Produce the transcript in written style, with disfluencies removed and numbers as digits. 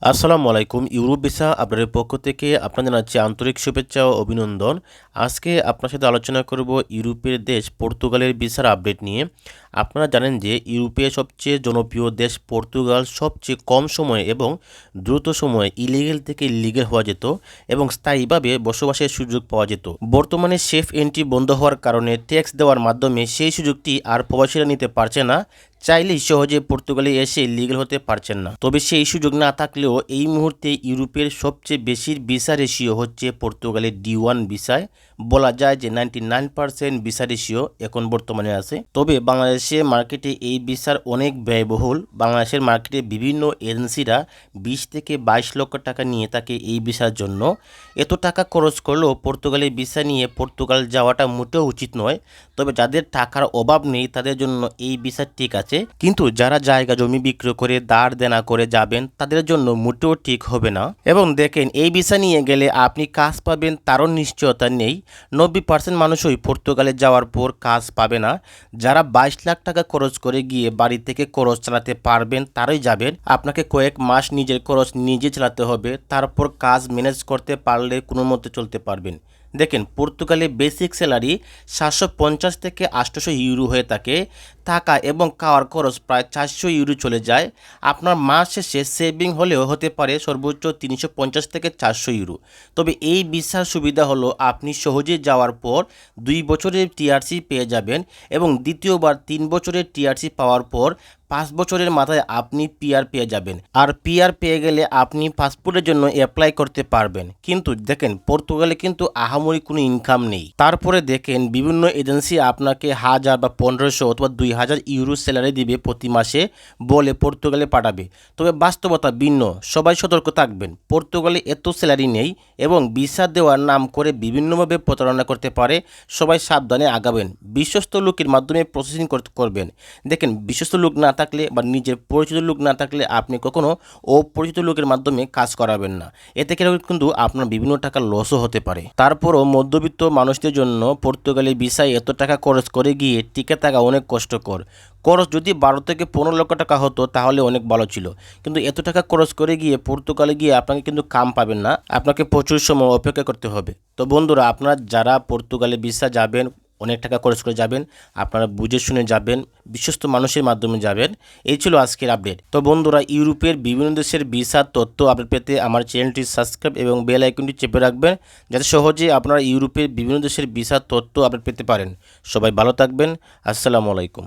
আসসালামু আলাইকুম। Europe visa আপনাদের পক্ষ থেকে আপনাদের জানাচ্ছি আন্তরিক শুভেচ্ছা ও অভিনন্দন। আজকে আপনার সাথে আলোচনা করব ইউরোপের দেশ পর্তুগালের ভিসার আপডেট নিয়ে। আপনারা জানেন যে ইউরোপের সবচেয়ে জনপ্রিয় দেশ পর্তুগাল সবচেয়ে কম সময়ে এবং দ্রুত সময়ে ইলিগেল থেকে লিগেল হওয়া যেত এবং স্থায়ীভাবে বসবাসের সুযোগ পাওয়া যেত। বর্তমানে সেফ এন্ট্রি বন্ধ হওয়ার কারণে ট্যাক্স দেওয়ার মাধ্যমে সেই সুযোগটি আর প্রবাসীরা নিতে পারছে না। চাইলেই সহজে পর্তুগালে এসে লিগেল হতে পারছেন না। তবে সেই সুযোগ না থাকলেও এই মুহূর্তে ইউরোপের সবচেয়ে বেশি ভিসা রেশিও হচ্ছে পর্তুগালের D1 ভিসায়। বলা যায় যে 99% ভিসা রেশিও এখন বর্তমানে আছে। তবে বাংলাদেশের মার্কেটে এই ভিসার অনেক ব্যয়বহুল। বাংলাদেশের মার্কেটে বিভিন্ন এজেন্সিরা 20 থেকে 22 লক্ষ টাকা নিয়ে থাকে এই ভিসার জন্য। এত টাকা খরচ করলেও পর্তুগালের ভিসা নিয়ে পর্তুগাল যাওয়াটা মোটেও উচিত নয়। তবে যাদের টাকার অভাব নেই তাদের জন্য এই ভিসা ঠিক আছে, কিন্তু যারা জায়গা জমি বিক্রি করে দাঁড় দেনা করে যাবেন তাদের জন্য মোটেও ঠিক হবে না। এবং দেখেন, এই ভিসা নিয়ে গেলে আপনি কাজ পাবেন তারও নিশ্চয়তা নেই। 90% মানুষই পর্তুগালে যাওয়ার পর কাজ পাবে না। যারা 22 লাখ টাকা খরচ করে গিয়ে বাড়ি থেকে খরচ চালাতে পারবেন তারাই যাবেন। আপনাকে কয়েক মাস নিজের খরচ নিজে চালাতে হবে, তারপর কাজ ম্যানেজ করতে পারলে কোনো মতে চলতে পারবেন। দেখেন, পর্তুগালে বেসিক স্যালারি 750 থেকে 800 ইউরো হয়ে থাকে। থাকা এবং খাওয়ার খরচ প্রায় 400 ইউরো চলে যায়। আপনার মাস শেষে সেভিং হলেও হতে পারে সর্বোচ্চ 350 থেকে 400 ইউরো। তবে এই ভিসার সুবিধা হলো আপনি সহজে যাওয়ার পর 2 বছরের টিআরসি পেয়ে যাবেন এবং দ্বিতীয়বার 3 বছরের টিআরসি পাওয়ার পর 5 বছরের মাথায় আপনি পিআর পেয়ে যাবেন। আর পিআর পেয়ে গেলে আপনি পাসপোর্টের জন্য অ্যাপ্লাই করতে পারবেন। কিন্তু দেখেন, পর্তুগালে কিন্তু আহামরি কোনো ইনকাম নেই। তারপরে দেখেন, বিভিন্ন এজেন্সি আপনাকে 1000 বা 1500 অথবা 2000 ইউরো স্যালারি দিবে প্রতি মাসে, বলে পর্তুগালে পাঠাবে। তবে বাস্তবতা ভিন্ন। সবাই সতর্ক থাকবেন, পর্তুগালে এত স্যালারি নেই এবং ভিসা দেওয়ার নাম করে বিভিন্নভাবে প্রতারণা করতে পারে। সবাই সাবধানে আগাবেন। বিশ্বস্ত লোকের মাধ্যমে প্রসেসিং করবেন। দেখেন, বিশ্বস্ত লোক না থাকলে বা নিজের পরিচিত লোক না থাকলে আপনি কখনো অপরিচিত লোকের মাধ্যমে কাজ করাবেন না। এতে করে কিন্তু আপনার বিভিন্ন টাকা লসও হতে পারে। তারপরও মধ্যবিত্ত মানুষদের জন্য পর্তুগালি ভিসায় এত টাকা খরচ করে গিয়ে টিকে থাকা অনেক কষ্টকর। খরচ যদি 12 থেকে 15 লক্ষ টাকা হতো তাহলে অনেক ভালো ছিল, কিন্তু এত টাকা খরচ করে গিয়ে পর্তুগালে গিয়ে আপনাকে কিন্তু কাম পাবেন না। আপনাকে প্রচুর সময় অপেক্ষা করতে হবে। তো বন্ধুরা, আপনারা যারা পর্তুগালে ভিসা যাবেন, অনেক টাকা খরচ করে যাবেন, আপনারা বুঝে শুনে যাবেন, বিশ্বস্ত মানুষের মাধ্যমে যাবেন। এই ছিল আজকের আপডেট। তো বন্ধুরা, ইউরোপের বিভিন্ন দেশের ভিসার তথ্য আপডেট পেতে আমার চ্যানেলটি সাবস্ক্রাইব এবং বেল আইকনটি চেপে রাখবেন, যাতে সহজে আপনারা ইউরোপের বিভিন্ন দেশের ভিসার তথ্য আপডেট পেতে পারেন। সবাই ভালো থাকবেন। আসসালামু আলাইকুম।